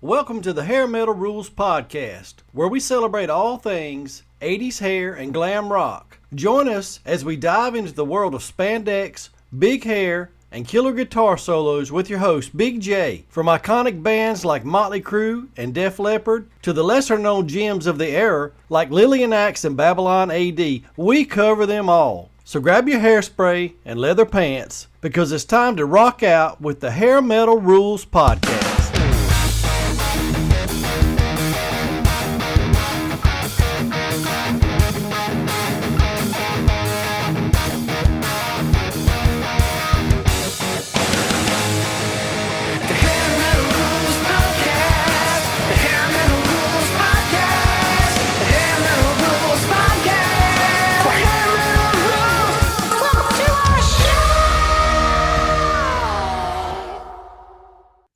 Welcome to the Hair Metal Rules Podcast, where we celebrate all things 80s hair and glam rock. Join us as we dive into the world of spandex, big hair, and killer guitar solos with your host, Big J. From iconic bands like Motley Crue and Def Leppard to the lesser-known gems of the era like Lillian Axe and Babylon AD, we cover them all. So grab your hairspray and leather pants because it's time to rock out with the Hair Metal Rules Podcast.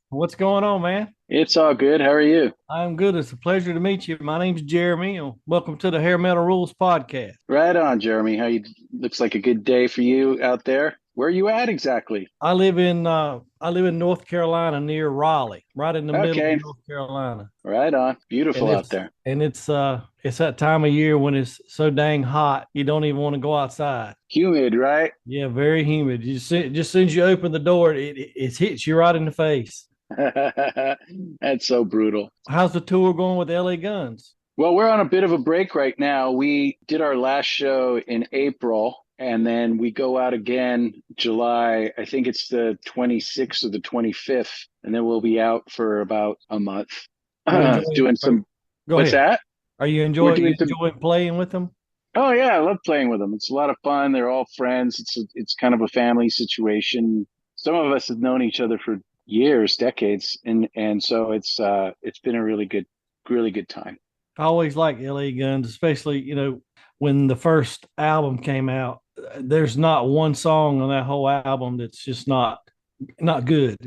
What's going on, man? It's all good. How are you? I'm good. It's a pleasure to meet you. My name's Jeremy, and welcome to the Hair Metal Rules Podcast. Right on, Jeremy. How you? Looks like a good day for you out there. Where are you at exactly? I live in North Carolina near Raleigh, right in the middle of North Carolina. Right on. Beautiful out there. And it's that time of year when it's so dang hot you don't even want to go outside. Humid, right? Yeah, very humid. Just as soon as you open the door, it hits you right in the face. That's so brutal. How's the tour going with LA Guns? Well, we're on a bit of a break right now. We did our last show in April, and then we go out again July. I think it's the 26th or the 25th, and then we'll be out for about a month doing some. What's that? Are you enjoying playing with them? Oh yeah, I love playing with them. It's a lot of fun. They're all friends. It's kind of a family situation. Some of us have known each other for years, decades, and so it's been a really good time. I always like LA Guns, especially when the first album came out. There's not one song on that whole album that's just not good.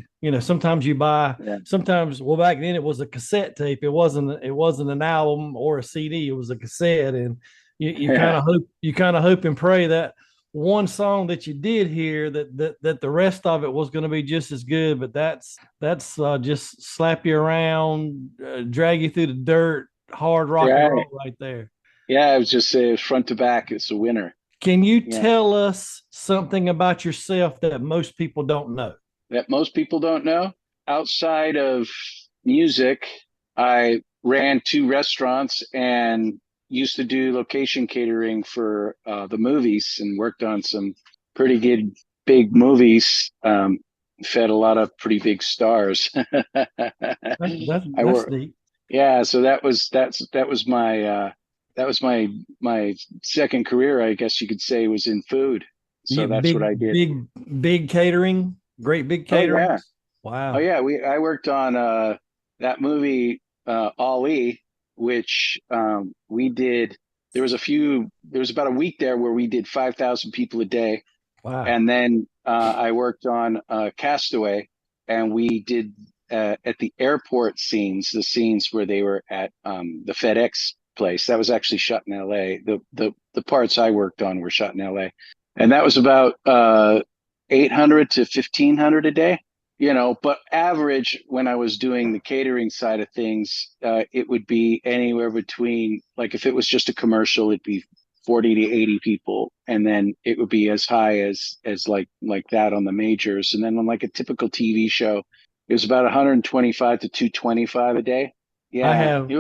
Sometimes you buy sometimes back then it was a cassette tape. It wasn't an album or a CD. It was a cassette, and you kind of hope and pray that one song that you did hear that the rest of it was going to be just as good, but that's just slap you around, drag you through the dirt, hard rock and roll right there. Yeah, I was just saying front to back, it's a winner. Can you tell us something about yourself that most people don't know? That most people don't know? Outside of music, I ran 2 restaurants and used to do location catering for the movies and worked on some pretty good big movies. Fed a lot of pretty big stars. That's neat. Yeah, so that was my second career, I guess you could say, was in food. So that's what I did. Big catering, great big catering. Oh, yeah. Wow. Oh yeah, I worked on that movie Ali, which we did. There was about a week there where we did 5,000 people a day. Wow. And then I worked on Castaway, and we did at the airport scenes, the scenes where they were at the FedEx place. That was actually shot in LA. The parts I worked on were shot in LA, and that was about 800 to 1,500 a day. But average when I was doing the catering side of things, it would be anywhere between, like, if it was just a commercial, it'd be 40 to 80 people. And then it would be as high as like that on the majors. And then on like a typical TV show, it was about 125 to 225 a day. Yeah, it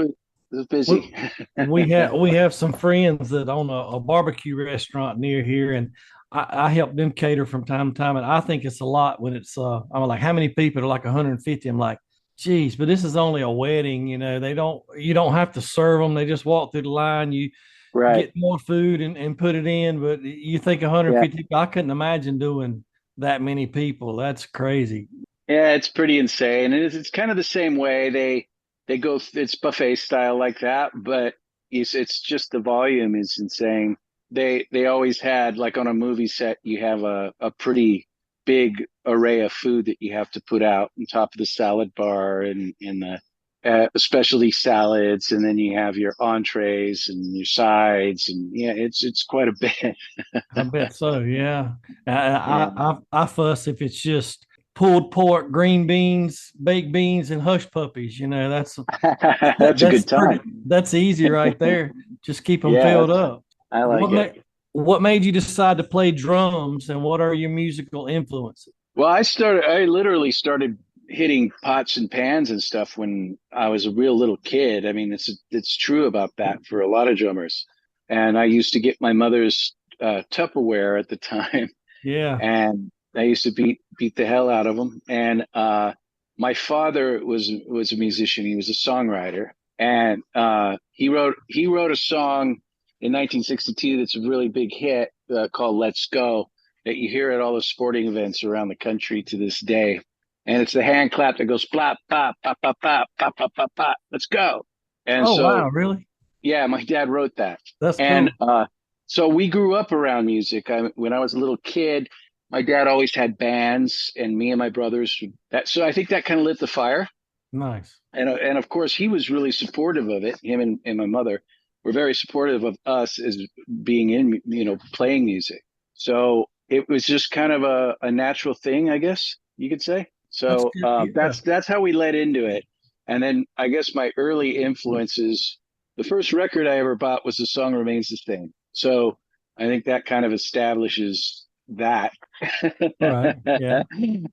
was busy. we have some friends that own a barbecue restaurant near here, and I help them cater from time to time, and I think it's a lot when it's I'm like, how many people are like 150? I'm like, geez, but this is only a wedding. You don't have to serve them. They just walk through the line. You get more food and put it in, but you think 150 people, I couldn't imagine doing that many people. That's crazy. Yeah, it's pretty insane. And it's kind of the same way they go, it's buffet style like that, but it's just the volume is insane. They always had, like on a movie set, you have a pretty big array of food that you have to put out on top of the salad bar and the specialty salads, and then you have your entrees and your sides, and it's quite a bit. I bet so. Yeah. I fuss if it's just pulled pork, green beans, baked beans, and hush puppies. That's a good time. That's easy right there. Just keep them Yeah, filled up. I like What it. made what made you decide to play drums, and what are your musical influences? Well, I literally started hitting pots and pans and stuff when I was a real little kid. I mean, it's true about that for a lot of drummers. And I used to get my mother's Tupperware at the time, Yeah. and I used to beat the hell out of them. And my father was a musician. He was a songwriter, and he wrote a song in 1962 that's a really big hit called "Let's Go," that you hear at all the sporting events around the country to this day. And it's the hand clap that goes plop pop pop pop pop pop pop pop pop. Let's go. And Oh so wow, really? yeah, my dad wrote that. That's And cool. so we grew up around music. When I was a little kid, my dad always had bands, and me and my brothers. So I think that kind of lit the fire. Nice. And of course, he was really supportive of it. Him and my mother were very supportive of us as being in, playing music. So it was just kind of a natural thing, I guess you could say. That's So good. Yeah. that's how we led into it. And then I guess my early influences, the first record I ever bought was "The Song Remains the Same." So I think that kind of establishes that. Right. Yeah.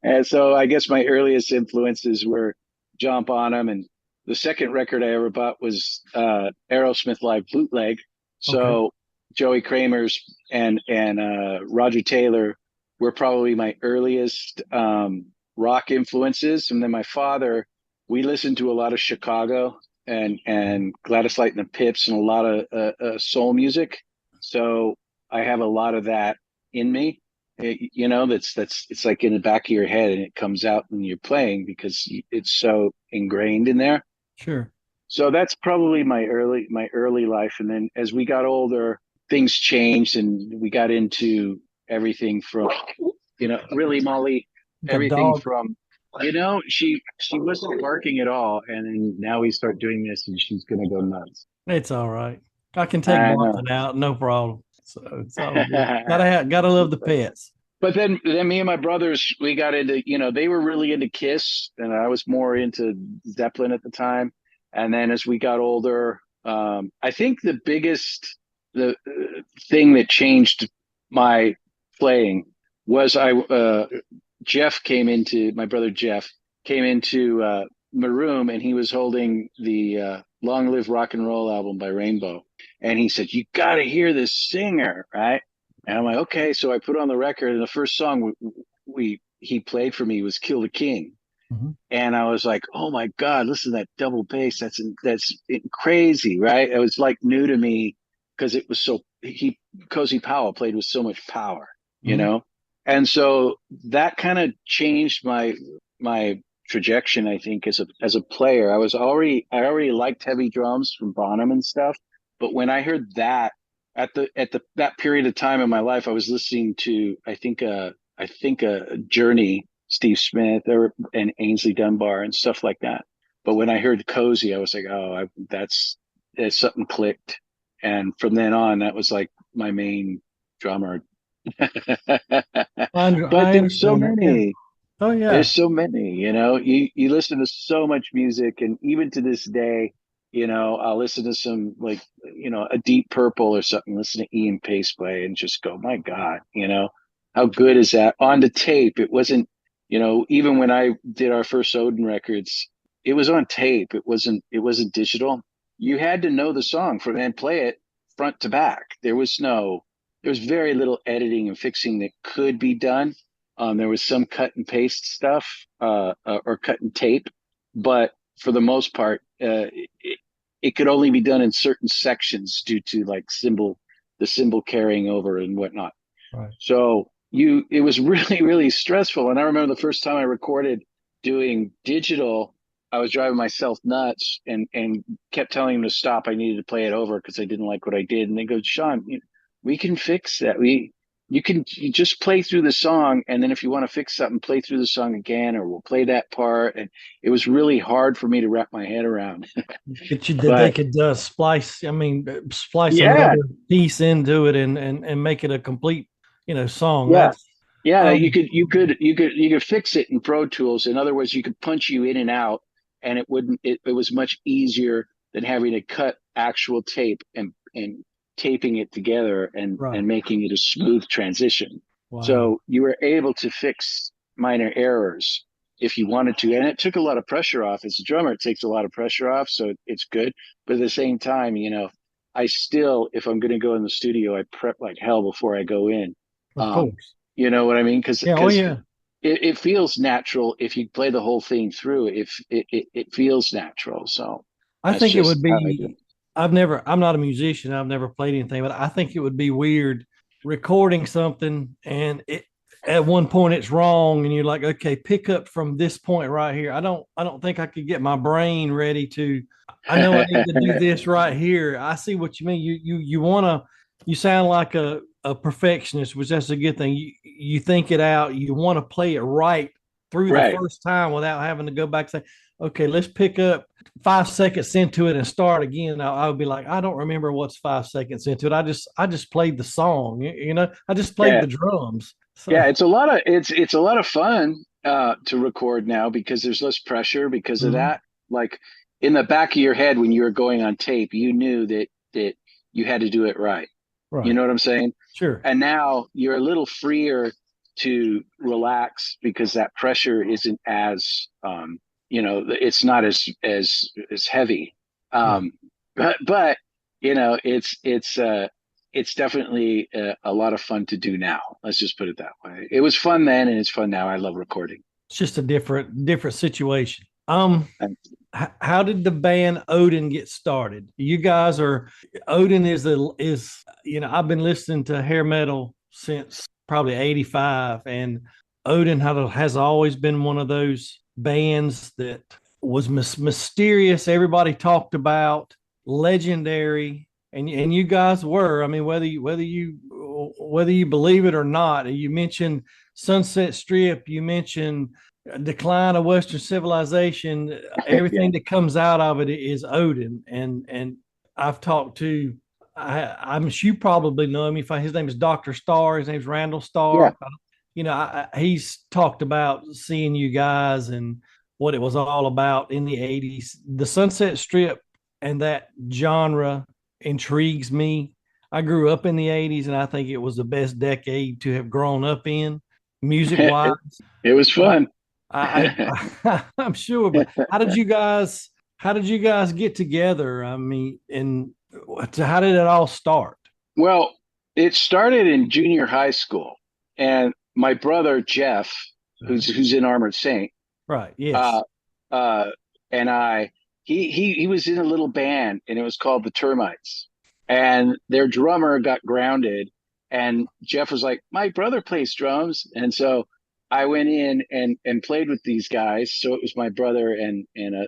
And so I guess my earliest influences were John Bonham, and the second record I ever bought was Aerosmith Live Bootleg. Okay. So Joey Kramer's and Roger Taylor were probably my earliest rock influences, and then my father, we listened to a lot of Chicago and Gladys Light and the Pips and a lot of soul music. So I have a lot of that in me. That's it's like in the back of your head, and it comes out when you're playing because it's so ingrained in there. Sure. So that's probably my early life. And then as we got older, things changed, and we got into everything from, really, Molly, Got a everything dog. from, she wasn't barking at all, and then now we start doing this, and she's gonna go nuts. It's all right. I can take I know. barking out, no problem. So it's all good. Gotta love the pets. But then me and my brothers, we got into, they were really into Kiss, and I was more into Zeppelin at the time. And then as we got older, I think the thing that changed my playing was my brother Jeff came into my room, and he was holding the Long Live Rock and Roll album by Rainbow. And he said, "You got to hear this singer, right?" And I'm like, okay. So I put on the record, and the first song he played for me was "Kill the King." Mhm. And I was like, oh my God, listen to that double bass. That's crazy, right? It was like new to me because it was Cozy Powell played with so much power, you Mhm. know? And so that kind of changed my trajectory, I think, as a player. I already liked heavy drums from Bonham and stuff, but when I heard that at the that period of time in my life, I was listening to I think a Journey, Steve Smith, and Ainsley Dunbar and stuff like that. But when I heard Cozy, I was like, oh, that's something clicked, and from then on, that was like my main drummer. But I there's so understand that. Yeah. many. Oh There's yeah. so many, you listen to so much music, and even to this day, I'll listen to some, like, a Deep Purple or something, listen to Ian Pace play and just go, my God, how good is that on the tape? It wasn't, even when I did our first Odin records, it was on tape. It wasn't digital. You had to know the song from and play it front to back. There was very little editing and fixing that could be done. There was some cut and paste stuff, or cut and tape, but for the most part, it could only be done in certain sections due to like the cymbal carrying over and whatnot. Right. So it was really, really stressful. And I remember the first time I recorded doing digital, I was driving myself nuts and kept telling him to stop. I needed to play it over because I didn't like what I did. And they go, Shawn, we can fix that. You just play through the song, and then if you want to fix something, play through the song again, or we'll play that part. And it was really hard for me to wrap my head around. That they But could splice. I mean, splice yeah, another piece into it and make it a complete, song. yeah, Yeah, Um, you could fix it in Pro Tools. In other words, you could punch you in and out, and it wouldn't. It was much easier than having to cut actual tape and taping it together right. and making it a smooth transition. Wow. So you were able to fix minor errors if you wanted to, and it took a lot of pressure off. As a drummer, it takes a lot of pressure off, so it's good. But at the same time, I still, if I'm going to go in the studio, I prep like hell before I go in. Of Um, course. you know what I mean? Yeah. Oh, Because yeah. it feels natural if you play the whole thing through. If it feels natural, so I that's think it would just how I do be. I'm not a musician. I've never played anything, but I think it would be weird recording something and at one point it's wrong, and you're like, okay, pick up from this point right here. I don't think I could get my brain ready to. I know I need to do it. this right here. I see what you mean. You want to. You sound like a perfectionist, which that's a good thing. You think it out. You want to play it right through the Right. first time without having to go back and say, okay, let's pick up 5 seconds into it and start again. I would be like, I don't remember what's 5 seconds into it. I just played the song, I just played Yeah. the drums. So Yeah, it's a lot of fun to record now because there's less pressure because of mhm. that. Like in the back of your head when you were going on tape, you knew that you had to do it right. You Right. know what I'm saying? Sure. And now you're a little freer to relax because that pressure isn't as it's not as heavy. Yeah. Um, but it's definitely a lot of fun to do now. Let's just put it that way. It was fun then, and it's fun now. I love recording. It's just a different situation. And How did the band Odin get started? You guys are Odin is I've been listening to hair metal since probably '85, and Odin has always been one of those bands that was mysterious. Everybody talked about legendary, and you guys were. I mean, whether you believe it or not, you mentioned Sunset Strip, you mentioned decline of Western civilization. yeah, Everything that comes out of it is Odin, and I've talked to. I'm sure you probably know him. His name is Doctor Starr. His name's Randall yeah. Starr. He's talked about seeing you guys and what it was all about in the '80s. The Sunset Strip and that genre intrigues me. I grew up in the '80s, and I think it was the best decade to have grown up in, music wise. It was fun. I'm sure, but how did you guys get together? I mean, and how did it all start? Well, it started in junior high school, and my brother Jeff, Right. who's in Armored Saint, Right. Yes. uh, uh, and I, he was in a little band, and it was called the Termites. And their drummer got grounded, and Jeff was like, "My brother plays drums," and so I went in and played with these guys. So it was my brother and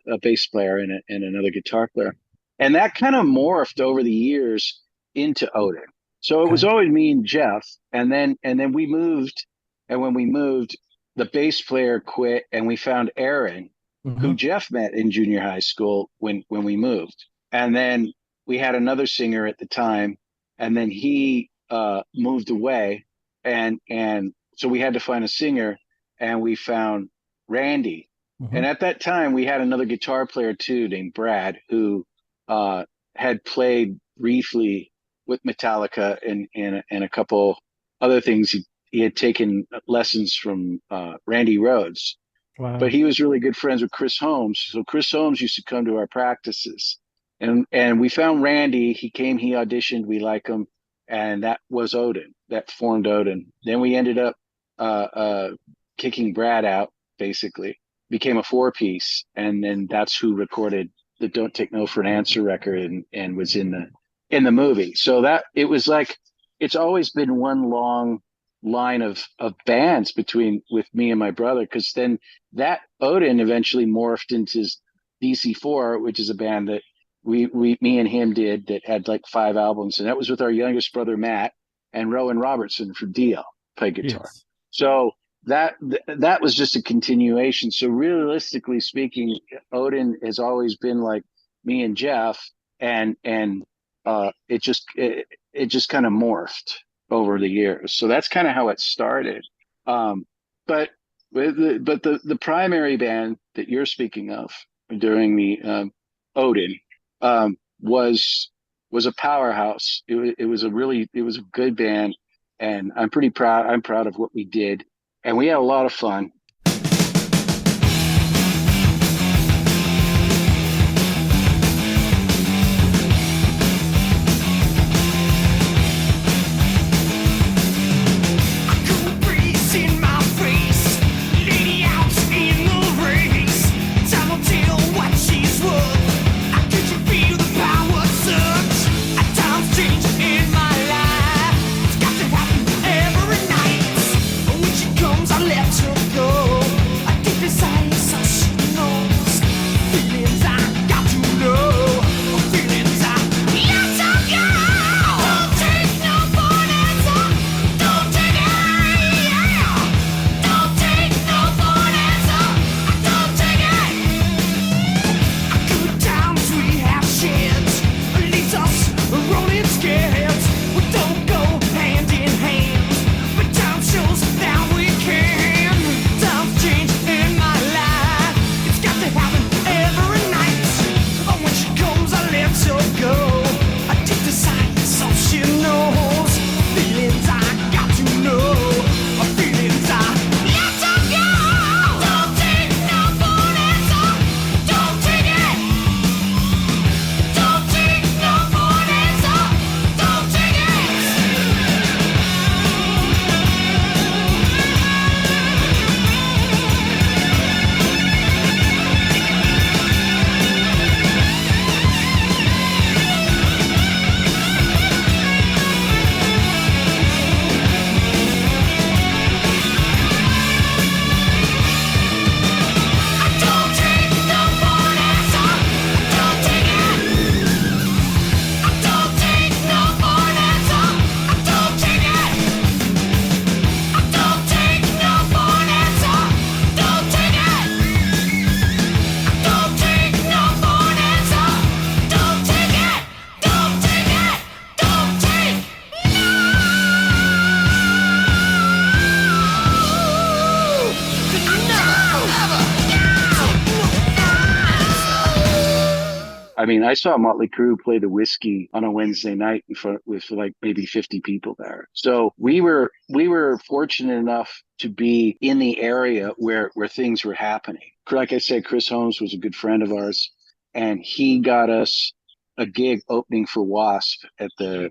a bass player and another guitar player, and that kind of morphed over the years into Odin. So it was Okay. always me and Jeff, and then we moved, and when we moved, the bass player quit, and we found Aaron, who Hmm. Jeff met in junior high school when we moved, and then we had another singer at the time, and then he moved away, and so we had to find a singer, and we found Randy, and Hmm. at that time we had another guitar player too named Brad who uh, had played briefly with Metallica and a couple other things. He had taken lessons from Randy Rhodes, but Wow. he was really good friends with Chris Holmes. So Chris Holmes used to come to our practices, and we found Randy. He came, he auditioned, we like him, and that was Odin. That formed Odin. Then we ended up kicking Brad out, basically, became a four piece, and then that's who recorded the "Don't Take No for an Answer" record and was in the movie. So that it was like it's always been one long line of bands between with me and my brother because then that Odin eventually morphed into DC4, which is a band that we me and him did that had like 5 albums, and that was with our youngest brother Matt and Rowan Robertson from DL played guitar. Yes. So that was just a continuation. So realistically speaking, Odin has always been like me and Jeff, and it just kind of morphed over the years. So that's kind of how it started. Um, but the primary band that you're speaking of during the Odin was a powerhouse. It was a really it was a good band, and I'm pretty proud. I'm proud of what we did, and we had a lot of fun. I mean, I saw Motley Crue play the Whiskey on a Wednesday night in front with like maybe 50 people there. So we were fortunate enough to be in the area where things were happening. Like I said, Chris Holmes was a good friend of ours, and he got us a gig opening for Wasp at the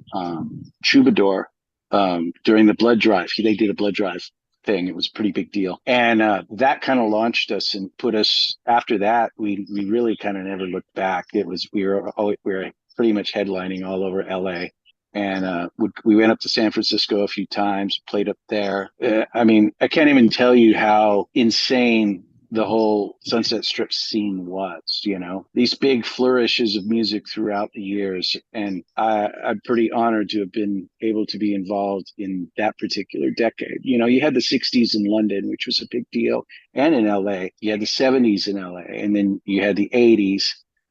Troubadour during the blood drive. They did a blood drive thing. It was a pretty big deal. And that kind of launched us and put us after that. We really kind of never looked back. It was we were pretty much headlining all over LA. And we went up to San Francisco a few times, played up there. I mean, I can't even tell you how insane the whole Sunset Strip scene was, these big flourishes of music throughout the years. And I'm pretty honored to have been able to be involved in that particular decade. You had the 60s in London, which was a big deal. And in LA, you had the 70s in LA, and then you had the 80s.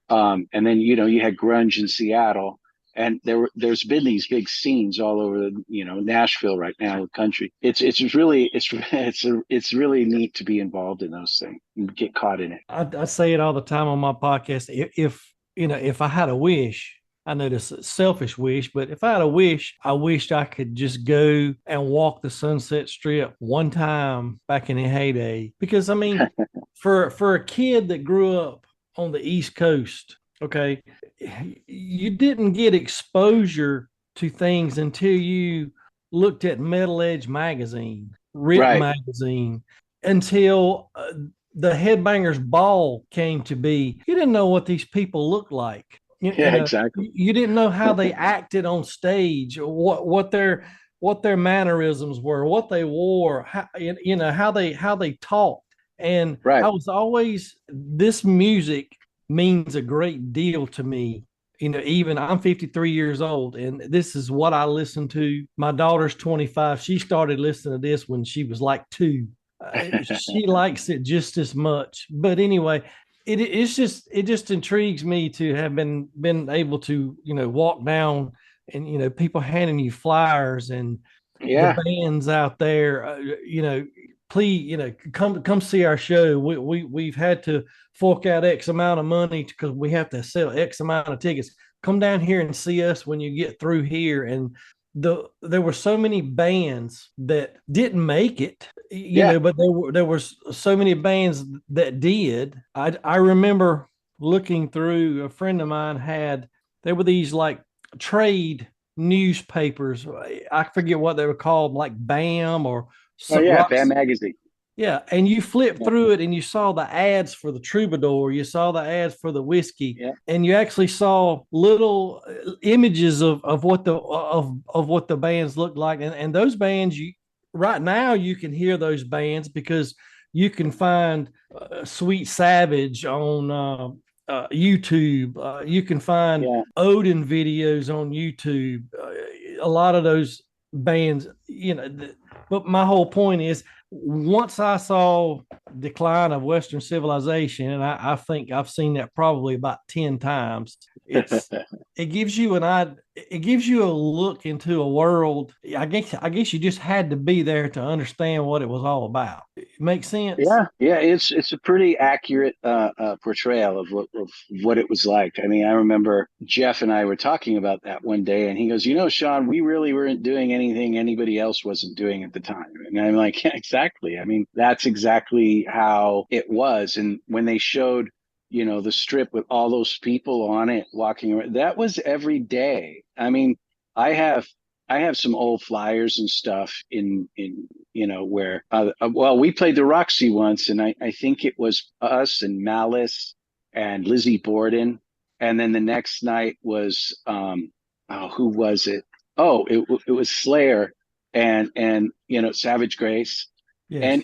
And then, you had grunge in Seattle. And there's been these big scenes all over, Nashville right now, the country. It's really neat to be involved in those things and get caught in it. I say it all the time on my podcast. If I had a wish, I know this is a selfish wish, but if I had a wish, I wished I could just go and walk the Sunset Strip one time back in the heyday. Because I mean, for a kid that grew up on the East Coast, okay, you didn't get exposure to things until you looked at Metal Edge magazine, Rip Right. magazine, until the Headbangers Ball came to be. You didn't know what these people looked like. Yeah, exactly. You didn't know how they acted on stage, what their mannerisms were, what they wore, how they talked. And Right. I was always, this music means a great deal to me. Even I'm 53 years old, and this is what I listen to. My daughter's 25. She started listening to this when she was like 2. She likes it just as much. But anyway, it just intrigues me to have been able to walk down and people handing you flyers, and the Yeah. bands out there, please, come see our show. We've had to fork out X amount of money because we have to sell X amount of tickets. Come down here and see us when you get through here. And there were so many bands that didn't make it, Yeah. but there was so many bands that did. I remember looking through. A friend of mine had, there were these like trade newspapers. I forget what they were called, like BAM or Oh yeah, Rock. Band Magazine. Yeah, and you flip Yeah. through it and you saw the ads for the Troubadour, you saw the ads for the whiskey, Yeah. and you actually saw little images of what the bands looked like, and those bands, you right now you can hear those bands because you can find Sweet Savage on YouTube. You can find Yeah. Odin videos on YouTube. A lot of those bands, but my whole point is, once I saw decline of Western civilization, and I think I've seen that probably about 10 times. It gives you it gives you a look into a world. I guess you just had to be there to understand what it was all about. It makes sense. Yeah, yeah, it's a pretty accurate portrayal of what it was like. I mean, I remember Jeff and I were talking about that one day, and he goes, "You know, Shawn, we really weren't doing anything anybody else wasn't doing at the time." And I'm like, "Yeah, exactly. I mean, that's exactly how it was." And when they showed, the strip with all those people on it walking around, that was every day. I mean, I have I have some old flyers and stuff in where well, we played the Roxy once, and I think it was us and Malice and Lizzie Borden, and then the next night was oh, who was it? Oh, it was Slayer and Savage Grace, Yes. and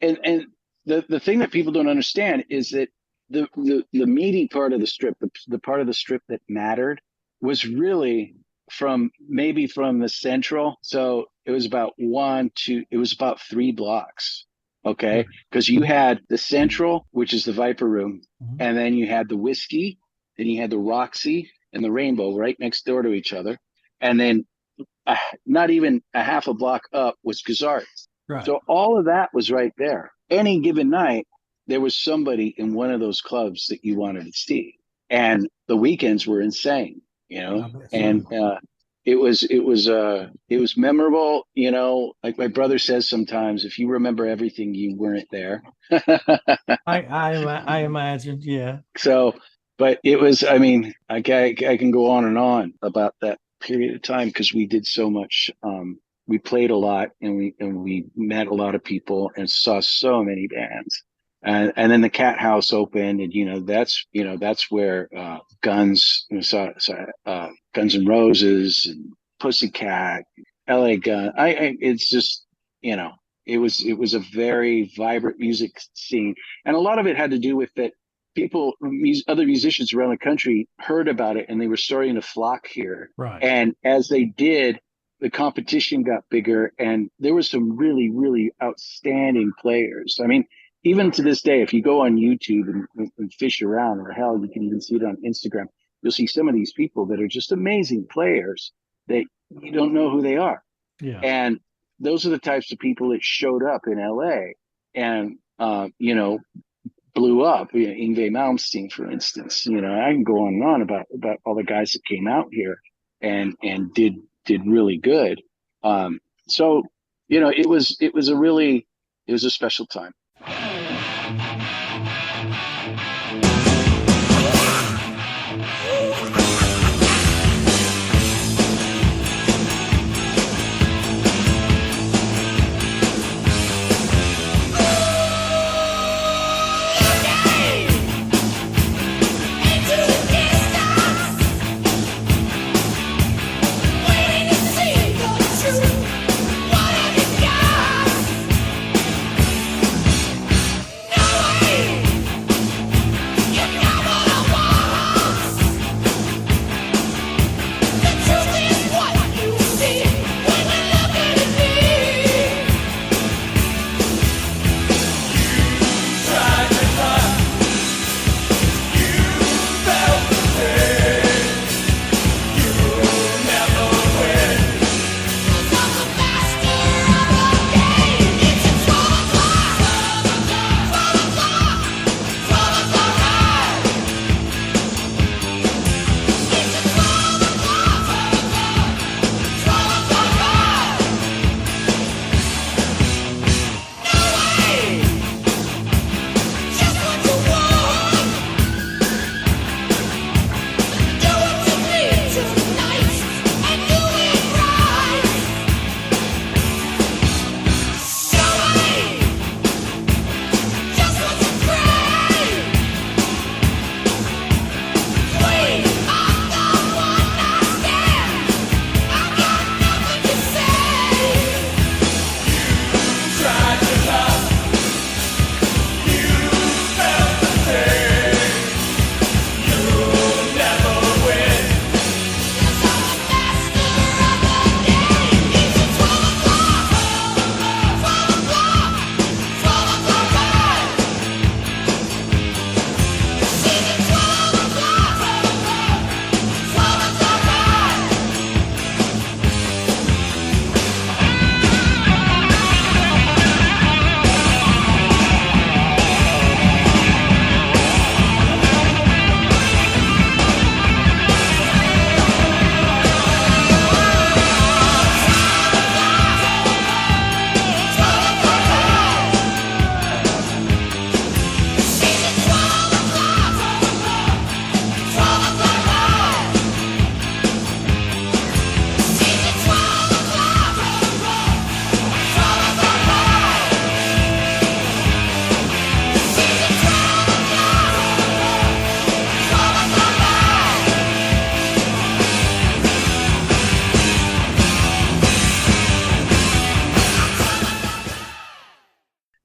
and the thing that people don't understand is that the meaty part of the strip, the part of the strip that mattered, was really from the central. So it was about it was about 3 blocks. Yeah. Okay. Because you had the central, which is the Viper Room, Mhm. and then you had the Whiskey, then you had the Roxy and the Rainbow right next door to each other. And then uh, not even a half a block up was Gazarts. Right. So all of that was right there. Any given night, there was somebody in one of those clubs that you wanted to see. And the weekends were insane, I bet so. and it was memorable, like my brother says sometimes, if you remember everything, you weren't there. I imagine. Yeah. So, but it was, I mean, I can go on about that period of time because we did so much. We played a lot, and we met a lot of people and saw so many bands. And then the Cat House opened, and that's where Guns N' Roses and Pussycat, L.A. Gun. It's just it was a very vibrant music scene, and a lot of it had to do with that people, other musicians around the country heard about it, and they were starting to flock here. Right. And as they did, the competition got bigger, and there were some really, really outstanding players. I mean, even to this day, if you go on YouTube and fish around, or hell, you can even see it on Instagram, you'll see some of these people that are just amazing players that you don't know who they are. Yeah. And those are the types of people that showed up in LA and, blew up. Yngwie Malmsteen, for instance. I can go on and on about all the guys that came out here and did really good. So, it was a special time.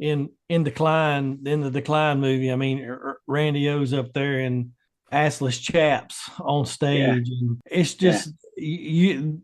in decline in the Decline movie. I mean, Randy O's up there and assless chaps on Yeah. stage, and it's Yeah. just you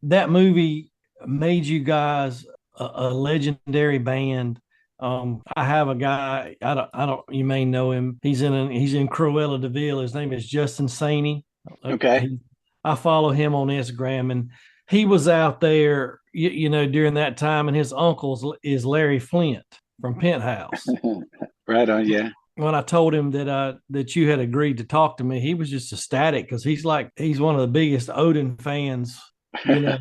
that movie made you guys a legendary band. I have a guy. I don't. You may know him. He's in Cruella Deville. His name is Justin Saney. Okay. He, I follow him on Instagram, and he was out there, during that time, and his uncle is Larry Flint from Penthouse. Right on. Yeah. When I told him that you had agreed to talk to me, he was just ecstatic because he's one of the biggest Odin fans. You know,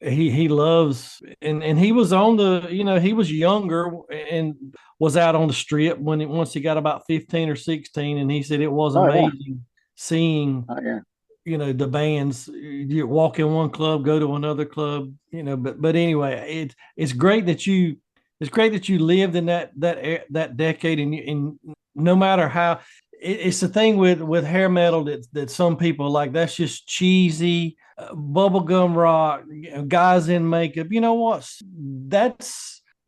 he loves, and he was on the he was younger and was out on the strip once he got about 15 or 16, and he said it was Oh yeah. amazing seeing Oh yeah. the bands. You walk in one club, go to another club, but anyway, it's great that you lived in that decade, and no matter how it's the thing with hair metal that some people like, that's just cheesy, bubblegum rock, guys in makeup. You know what?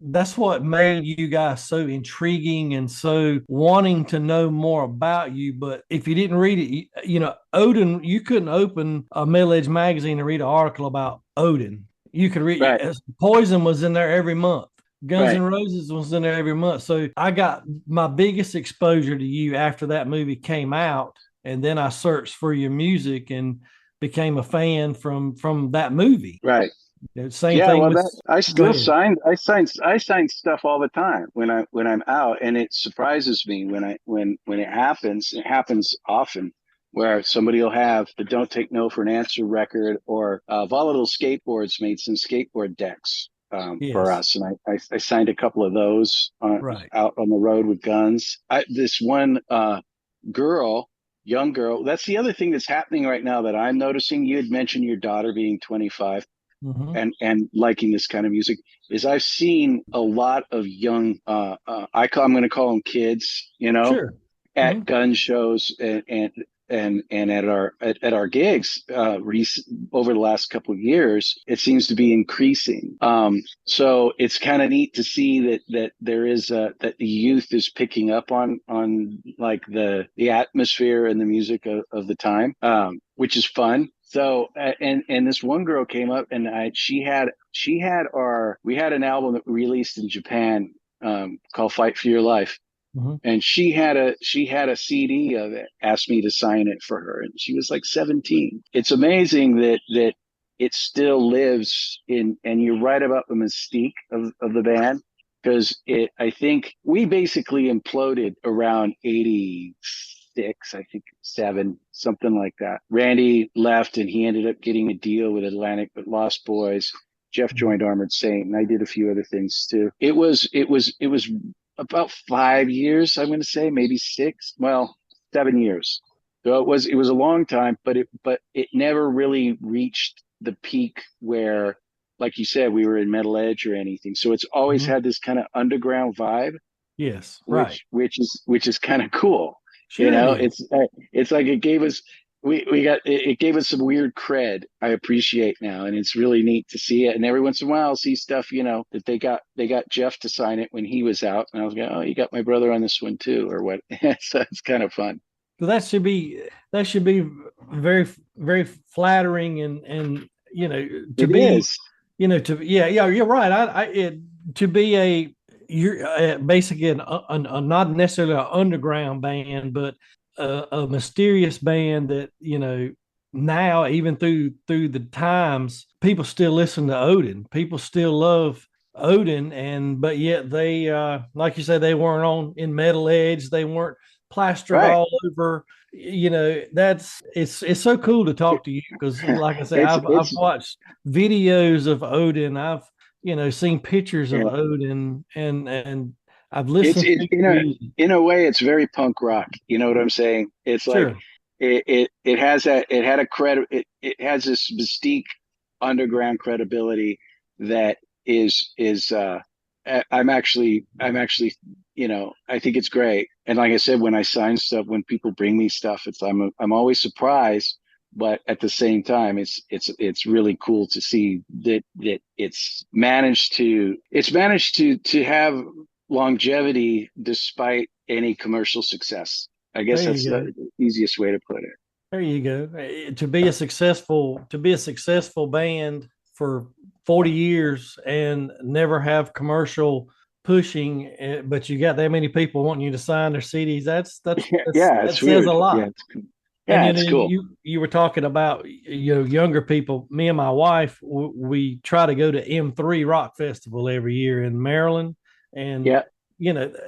That's what made you guys so intriguing and so wanting to know more about you. But if you didn't read it, Odin, you couldn't open a Metal Edge magazine and read an article about Odin. You could read, Right. Poison was in there every month. Guns N' Right. Roses was in there every month. So I got my biggest exposure to you after that movie came out. And then I searched for your music and became a fan from that movie. Right. Same Yeah, thing well, with, that I go still ahead. sign stuff all the time when I'm out, and it surprises me when it happens. It happens often where somebody will have the "Don't Take No for an Answer" record, or Volatile Skateboards made some skateboard decks for Yes. us, and I signed a couple of those Right. out on the road with Guns. This one girl, young girl. That's the other thing that's happening right now that I'm noticing. You had mentioned your daughter being 25 Mm-hmm. and liking this kind of music. Is I've seen a lot of young I'm going to call them kids, Sure. at Mm-hmm. gun shows and at our gigs over the last couple of years. It seems to be increasing. So it's kind of neat to see that there is that the youth is picking up on like the atmosphere and the music of the time, which is fun. So and this one girl came up, and she had our we had an album that we released in Japan, called "Fight for Your Life," Mm-hmm. and she had a CD of it. Asked me to sign it for her, and she was like 17. It's amazing that it still lives in. And you're right about the mystique of the band, because I think we basically imploded around 86, I think 7, something like that. Randy left, and he ended up getting a deal with Atlantic but Lost Boys. Jeff Mm-hmm. joined Armored Saint, and I did a few other things too. It was about 5 years, I'm going to say, maybe 6. Well, 7 years. So it was a long time, but it never really reached the peak where, like you said, we were in Metal Edge or anything. So it's always Mm-hmm. had this kind of underground vibe, Yes. Right. which is kind of cool. Sure it is. It's like it gave us it gave us some weird cred. I appreciate now, and it's really neat to see it. And every once in a while, I'll see stuff, that they got Jeff to sign it when he was out, and I was going, oh, you got my brother on this one too, or what? So it's kind of fun. So that should be very, very flattering, and to It be, is. yeah, you're right. To be you're basically not necessarily an underground band, but a mysterious band that, now, even through the times, people still listen to Odin. People still love Odin, but yet they, like you said, they weren't on in Metal Edge. They weren't plastered Right. all over. It's so cool to talk to you because, like I say, It's I've it's watched videos of Odin. I've seen pictures of yeah. Odin, and I've It's listened it to your music. in a way it's very punk rock. You know what I'm saying? It's like Sure. it has that it had a credit it has this mystique, underground credibility that is I'm actually I think it's great. And like I said, when I sign stuff, when people bring me stuff, I'm always surprised, but at the same time, it's really cool to see that it's managed to have longevity despite any commercial success. I guess There that's you go. the easiest way to put it. There you go. To be a successful band for 40 years and never have commercial pushing, but you got that many people wanting you to sign their CDs. Yeah, That it's says a weird. Yeah, lot. it's cool. And Yeah, it's cool. you were talking about younger people. Me and my wife, we try to go to M3 Rock Festival every year in Maryland, and Yeah,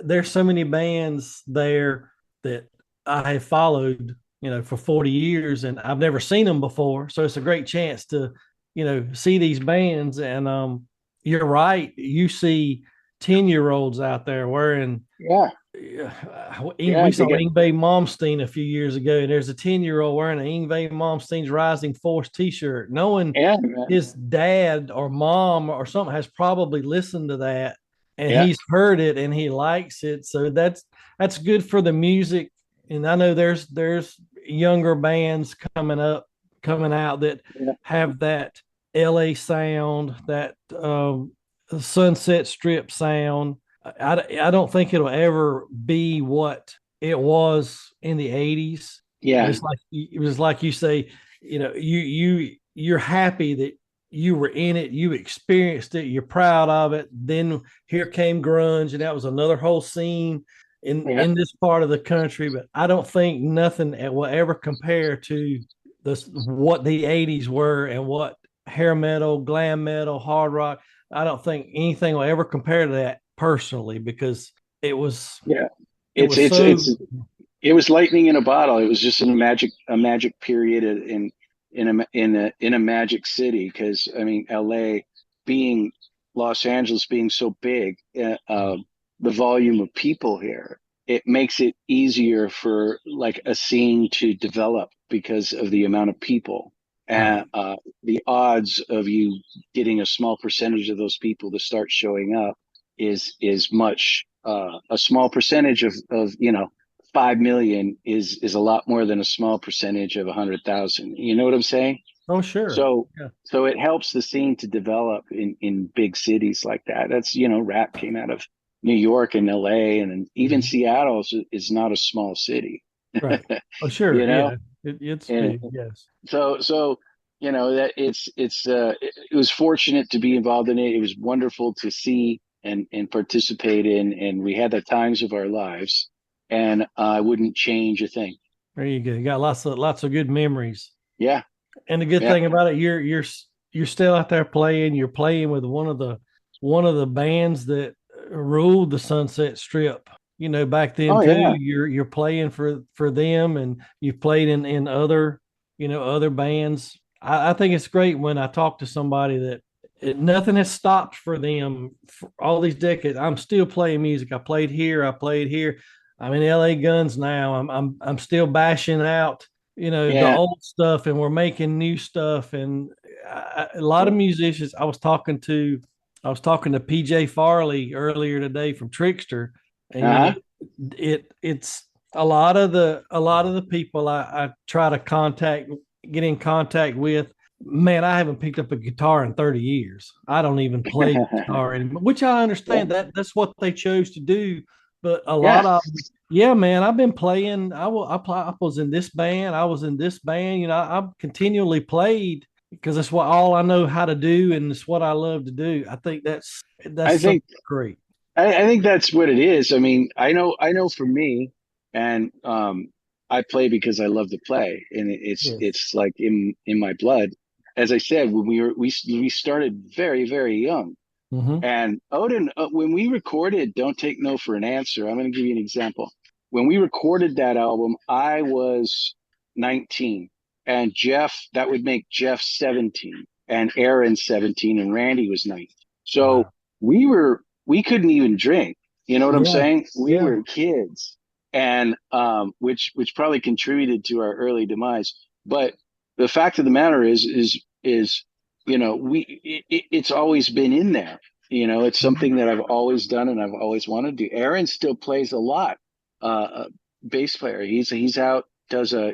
there's so many bands there that I have followed for 40 years, and I've never seen them before. So it's a great chance to see these bands. And you're right, you see 10-year-olds out there wearing yeah, yeah. we saw Ingve Malmsteen a few years ago, and there's a 10-year-old wearing an Ingve Malmsteen's Rising Force t-shirt. Knowing Yeah, man. his dad or mom or something has probably listened to that and Yeah, he's heard it and he likes it. So that's good for the music. And I know there's younger bands coming out that yeah, have that LA sound, that Sunset Strip sound. I don't think it'll ever be what it was in the 80s. But yeah, it was like you say, you're happy that you were in it, you experienced it, you're proud of it. Then here came grunge, and that was another whole scene in yeah, in this part of the country. But I don't think nothing will ever compare to what the 80s were and what hair metal, glam metal, hard rock. I don't think anything will ever compare to that personally, because it was yeah. it It's was it's so. it's it was lightning in a bottle. It was just a magic period in a magic city. Because I mean, L.A. being Los Angeles being so big, the volume of people here, it makes it easier for like a scene to develop because of the amount of people. And Right. the odds of you getting a small percentage of those people to start showing up is much a small percentage of 5 million is a lot more than a small percentage of 100,000. You know what I'm saying? Oh, sure. So Yeah. so it helps the scene to develop in big cities like that. That's rap came out of New York and L.A. and even Mhm. Seattle is not a small city. Right. Oh, you sure. know, Yeah. It's and big. Yes. so that it was fortunate to be involved in it. It was wonderful to see and participate in, and we had the times of our lives, and I wouldn't change a thing. There you go. You got lots of good memories. Yeah, And the good yeah. thing about it, you're still out there playing. You're playing with one of the bands that ruled the Sunset Strip. Back then Oh too. yeah, You're playing for them, and you've played in other bands. I think it's great when I talk to somebody that nothing has stopped for them for all these decades. I'm still playing music. I played here. I played here. I'm in LA Guns now. I'm still bashing out the yeah, old stuff, and we're making new stuff. And a lot of yeah. musicians I was talking to PJ Farley earlier today from Trickster. And Uh-huh. it's a lot of the people I try to get in contact with. Man, I haven't picked up a guitar in 30 years. I don't even play guitar anymore, which I Yeah, understand that's what they chose to do. But a yeah. lot of yeah, man, I've been playing. I was in this band. I was in this band. I've continually played because it's what all I know how to do, and it's what I love to do. I think that's I something think great. I think that's what it is. I mean, I know for me, and I play because I love to play, and Yes. it's like in my blood. As I said, when we started very very young, Mm-hmm. and Odin, when we recorded "Don't Take No for an Answer," I'm going to give you an example. When we recorded that album, I was 19, and that would make Jeff 17, and Aaron 17, and Randy was 19. So Wow. we couldn't even drink. You know what I'm Yeah. saying? We Yeah. were kids, and which probably contributed to our early demise. But the fact of the matter is it's always been in there. It's Mhm. something that I've always done and I've always wanted to do. Aaron still plays a lot. Bass player. He's out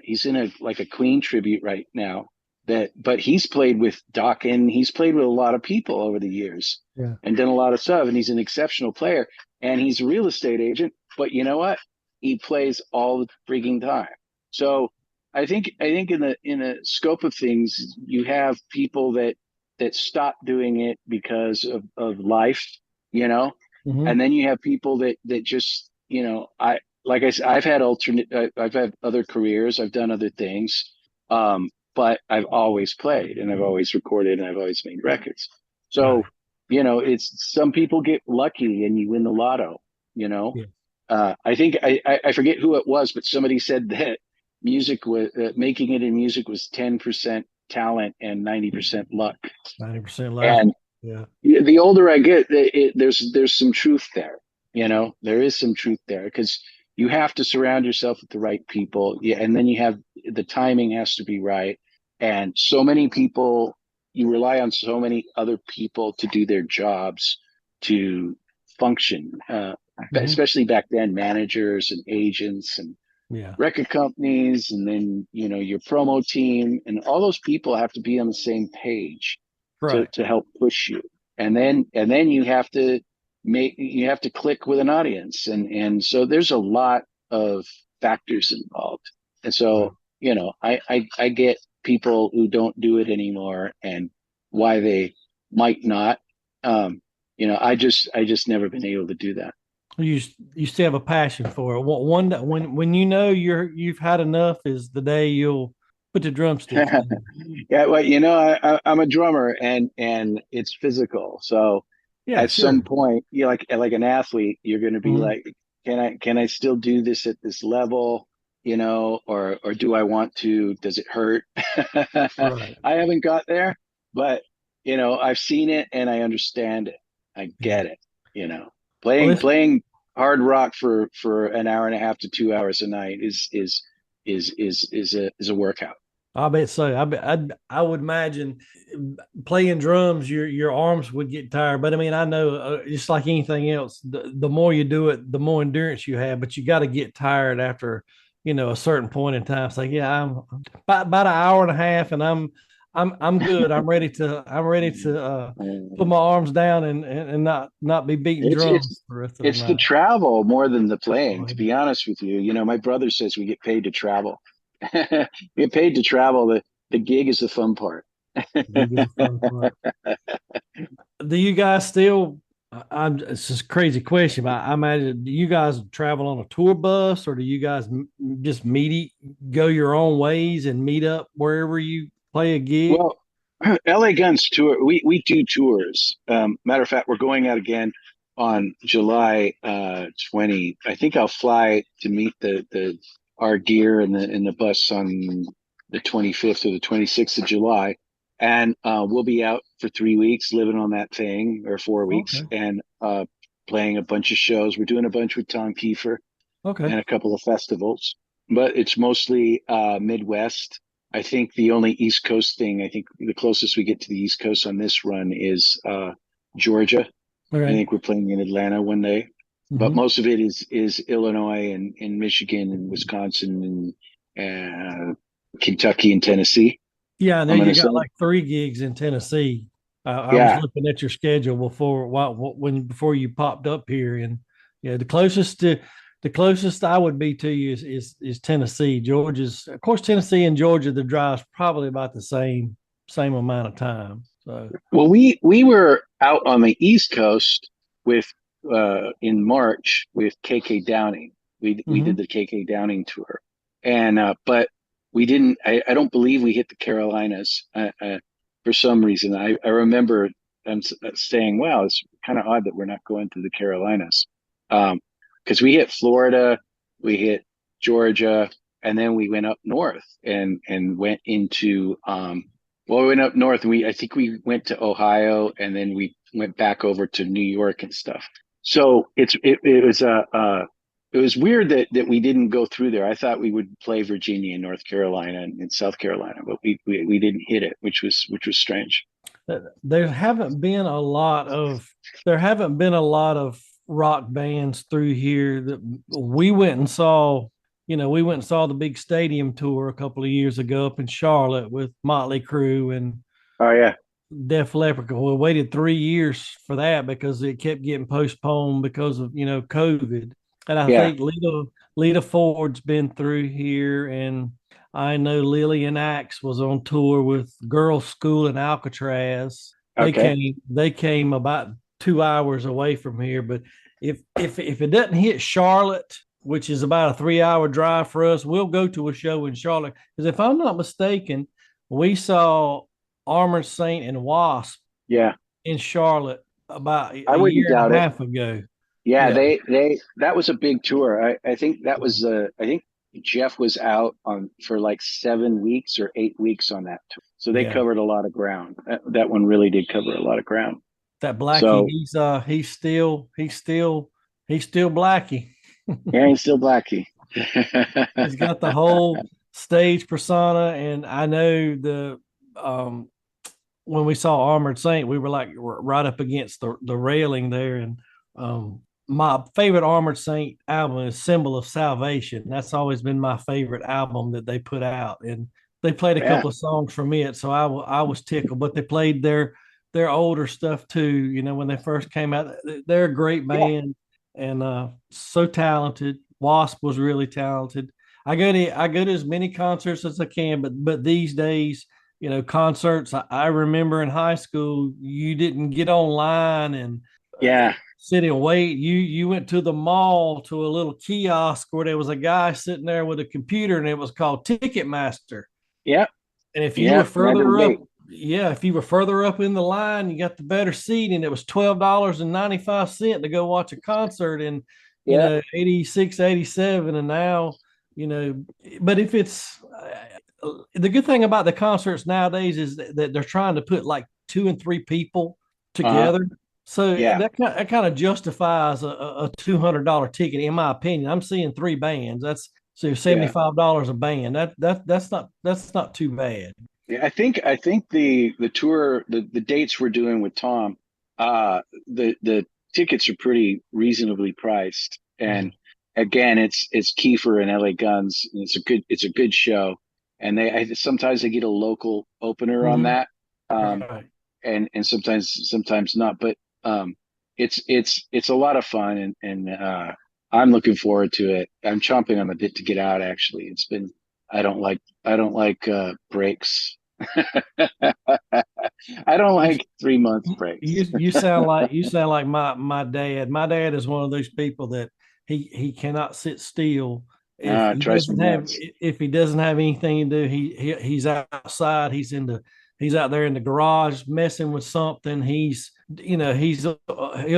he's in a like a Queen tribute right now. But he's played with Doc and he's played with a lot of people over the years Yeah. and done a lot of stuff. And he's an exceptional player. and he's a real estate agent, but you know what? He plays all the freaking time. So I think in the scope of things, you have people that stop doing it because of life, you know, Mm-hmm. and then you have people that just, I like I said, I've had I've had other careers, I've done other things, but I've always played and I've always recorded and I've always made records. So, Right. it's some people get lucky and you win the lotto, you know. Yeah. I think I forget who it was, but somebody said that music was making it in music was 10% talent and 90% luck. 90% luck. And Yeah. the older I get, there's some truth there. There is some truth there because you have to surround yourself with the right people. Yeah, and then you have the timing has to be right. And so many people, you rely on so many other people to do their jobs to function. Mm-hmm. Especially back then, managers and agents and Yeah. record companies, and then your promo team, and all those people have to be on the same page to Right. to help push you. And then you have to click with an audience, and so there's a lot of factors involved. And Right. so I get people who don't do it anymore and why they might not. I just never been able to do that. You still have a passion for it. When you've had enough is the day you'll put the drumsticks down. Yeah, well, I'm a drummer, and it's physical. So Yeah, at some sure. point, you like an athlete, you're going to be Hmm. like, can I still do this at this level? Or do I want to? Does it hurt? I Right. haven't got there, but I've seen it and I understand it. I Yeah. get it. You know, Well, playing this playing hard rock for an hour and a half to 2 hours a night is a workout. I bet so. I would imagine playing drums, your arms would get tired. But I mean, I know just like anything else, the more you do it, the more endurance you have. But you got to get tired after a certain point in time. So yeah, I'm about an hour and a half, and I'm good. I'm ready to put my arms down and not be beating It's it's drums for the rest of the it's the night. travel more than the playing, Oh, to yeah. be honest with you. My brother says we get paid to travel. We get paid to travel. The gig is the fun part. Gig is the fun part. Do you guys still? It's just a crazy question, but I imagine do you guys travel on a tour bus, or do you guys just go your own ways and meet up wherever you play a gig? Well, LA Guns tour. We do tours. Matter of fact, we're going out again on July 20. I think I'll fly to meet the our gear in the bus on the 25th or the 26th of July, and we'll be out for 3 weeks living on that thing, or 4 weeks, Okay, and playing a bunch of shows. We're doing a bunch with Tom Kiefer okay, and a couple of festivals, but it's mostly Midwest. I think the only East Coast thing, I think the closest we get to the East Coast on this run is Georgia. I okay. think we're playing in Atlanta one day, but Hmm. most of it is Illinois and Michigan and Wisconsin and Kentucky and Tennessee. Yeah, I know I'm gonna you say, got like three gigs in Tennessee. I was yeah. looking at your schedule before you popped up here, and yeah, the closest I would be to you is Tennessee. Georgia's, of course, Tennessee and Georgia. The drive's probably about the same amount of time. So, Well, we were out on the East Coast with in March with KK Downing. We did hmm. the KK Downing tour, and but we didn't. I don't believe we hit the Carolinas for some reason. I remember them saying, "Wow, it's kind of odd that we're not going to the Carolinas," because we hit Florida, we hit Georgia, and then we went up north and went into well, we went up north. I think we went to Ohio, and then we went back over to New York and stuff. So it was weird that we didn't go through there. I thought we would play Virginia and North Carolina and South Carolina, but we didn't hit it, which was strange. there haven't been a lot of there haven't been a lot of rock bands through here that we went and saw. We went and saw the big stadium tour a couple of years ago up in Charlotte with Motley Crue and Oh yeah. Def Leppard. We waited 3 years for that because it kept getting postponed because of COVID. And I Yeah. think Lita Ford's been through here, and I know Lillian Axe was on tour with Girls School in Alcatraz. Okay. They came about 2 hours away from here, but if it doesn't hit Charlotte, which is about a 3 hour drive for us, we'll go to a show in Charlotte. Because if I'm not mistaken, we saw Armored Saint and Wasp Yeah. in Charlotte about I a wouldn't year and doubt a it. half ago. Yeah, Yeah. that was a big tour. I think that was I think Jeff was out on for like 7 weeks or 8 weeks on that tour. So they Yeah. covered a lot of ground. That one really did cover a lot of ground. That Blackie, So he's still Blackie. yeah, he's still Blackie. He's got the whole stage persona, and I know um when we saw Armored Saint, we were like right up against the railing there. And my favorite Armored Saint album is Symbol of Salvation. That's always been my favorite album that they put out. And they played a Yeah. couple of songs from it, so I was tickled. But they played their older stuff too. When they first came out, they're a great Yeah. band and so talented. Wasp was really talented. I go to as many concerts as I can, but these days, concerts. I remember in high school, you didn't get online and Yeah. sit and wait. You went to the mall to a little kiosk where there was a guy sitting there with a computer, and it was called Ticketmaster. Yeah. And if you Yeah. were You had to further up, wait. yeah, if you were further up in the line, you got the better seat, and it was $12.95 to go watch a concert in, Yeah. 86, 87. And now, but if it's the good thing about the concerts nowadays is that they're trying to put like two and three people Uh-huh. together. So Yeah. that kind of justifies a $200 ticket, in my opinion. I'm seeing three bands. That's so Yeah. $75 a band. That's not too bad. Yeah, I think the tour the dates we're doing with Tom, the tickets are pretty reasonably priced, Mm. and again, it's Kiefer and LA Guns. And it's a good show, and sometimes they get a local opener on Mm-hmm. that, um, Right. and sometimes not, but it's a lot of fun, and I'm looking forward to it. I'm chomping on the bit to get out. Actually, it's been I don't like breaks. I don't You, like 3 month you breaks. you sound like my dad. My dad is one of those people that he cannot sit still. If It he drives me doesn't have nuts. if he doesn't have anything to do, he's outside. He's out there in the garage messing with something. He'll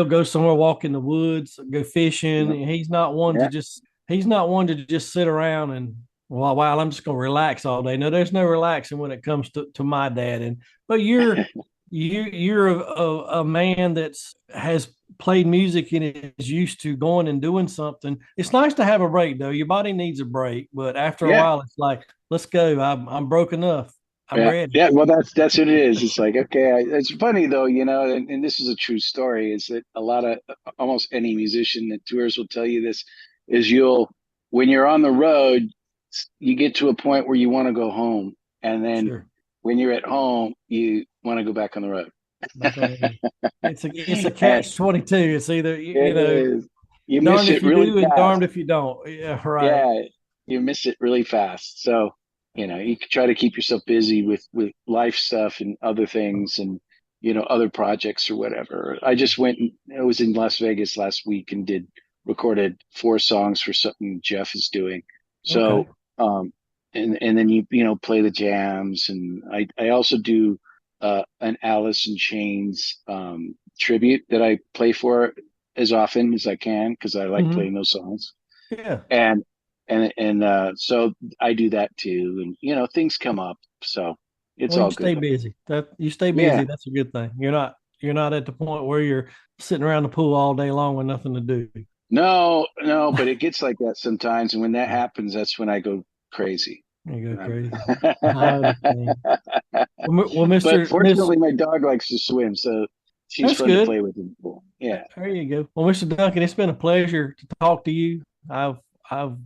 go somewhere, walk in the woods, go fishing. Yeah, yeah, He's not one to just sit around and, well, I'm just gonna relax all day. No, there's no relaxing when it comes to my dad. But you're a man that's has played music and is used to going and doing something. It's nice to have a break, though. Your body needs a break, but after a yeah, while, it's like, let's go. I'm broke enough. I'm yeah, ready. yeah. Well, that's what it is. It's like, okay, it's funny though, and this is a true story. Is that a lot of almost any musician that tours will tell you this is when you're on the road, you get to a point where you want to go home, and then Sure. when you're at home, you want to go back on the road. Back on the road. It's a And catch 22. It's either it is you miss darned if it you really do and fast. darned if you don't. Yeah, right. Yeah, you miss it really fast. So, you can try to keep yourself busy with life stuff and other things and other projects or whatever. I just went and I was in Las Vegas last week and did recorded 4 songs for something Jeff is doing. Okay. So, and then play the jams, and I also do an Alice in Chains tribute that I play for as often as I can because I like Hmm. playing those songs. Yeah. And so I do that too, and things come up, so it's Well, you all stay good. busy. You stay Yeah. busy. That's a good thing. You're not at the point where you're sitting around the pool all day long with nothing to do. No, no, but it gets like that sometimes, and when that happens, that's when I go crazy. You go Um, crazy. I understand. Well, but Mister Miss, fortunately, my dog likes to swim, so she's that's fun to good. play with in the pool. Yeah, There you go. Well, Mister Duncan, it's been a pleasure to talk to you. I've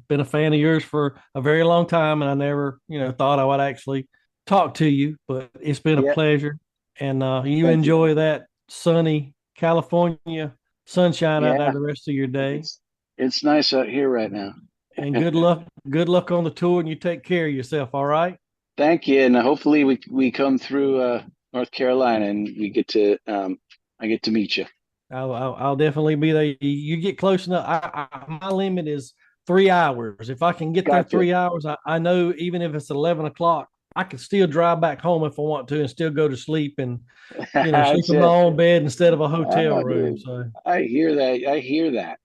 been a fan of yours for a very long time, and I never thought I would actually talk to you, but it's been a yeah. pleasure. and you Thank you. enjoy that sunny California sunshine out there Yeah, the rest of your day. it's nice out here right now. And good luck on the tour, and you take care of yourself. All right. Thank you, and hopefully we come through North Carolina and we get to I get to meet you. I'll definitely be there. You get close enough. My limit is 3 hours. If I can get there Gotcha. 3 hours, I know even if it's 11 o'clock, I can still drive back home if I want to, and still go to sleep and sleep That's in my it. own bed instead of a hotel Oh, room. dude. So, I hear that. I hear that.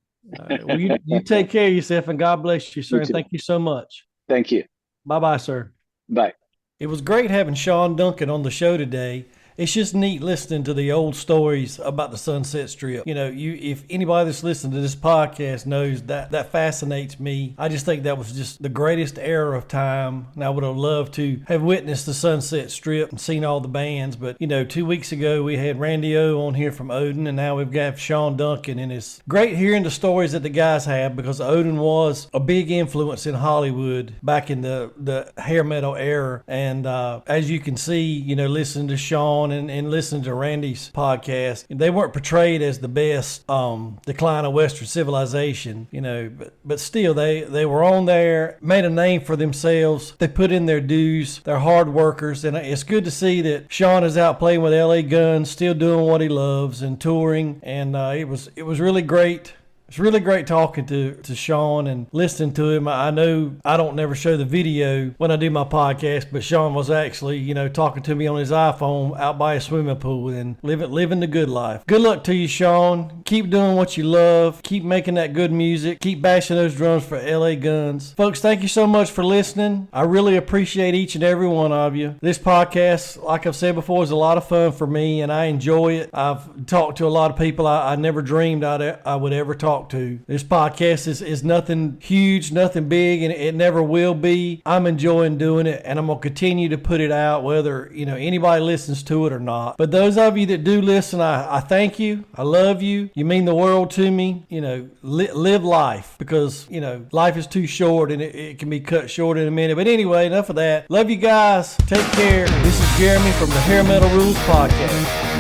well, you take care of yourself, and God bless you, You sir. And too. thank you so much. Thank you. Bye bye, sir. Bye. It was great having Shawn Duncan on the show today. It's just neat listening to the old stories about the Sunset Strip. If anybody that's listening to this podcast knows that fascinates me. I just think that was just the greatest era of time, and I would have loved to have witnessed the Sunset Strip and seen all the bands. But 2 weeks ago we had Randy O on here from Odin, and now we've got Shawn Duncan, and it's great hearing the stories that the guys have because Odin was a big influence in Hollywood back in the hair metal era. And as you can see, listening to Shawn and listening to Randy's podcast, they weren't portrayed as the best decline of Western civilization, but still they were on there, made a name for themselves. They put in their dues. They're hard workers, and it's good to see that Shawn is out playing with LA Guns, still doing what he loves and touring. And it was really great. It's really great talking to Shawn and listening to him. I know I don't never show the video when I do my podcast, but Shawn was actually, talking to me on his iPhone out by a swimming pool and living the good life. Good luck to you, Shawn. Keep doing what you love. Keep making that good music. Keep bashing those drums for LA Guns. Folks, thank you so much for listening. I really appreciate each and every one of you. This podcast, like I've said before, is a lot of fun for me, and I enjoy it. I've talked to a lot of people I never dreamed I would ever talk to. This podcast is nothing huge, nothing big, and it never will be. I'm enjoying doing it, and I'm going to continue to put it out whether anybody listens to it or not. But those of you that do listen, I thank you. I love you. You mean the world to me. Live life, because life is too short, and it can be cut short in a minute. But anyway, enough of that. Love you guys. Take care. This is Jeremy from the Hair Metal Rules Podcast.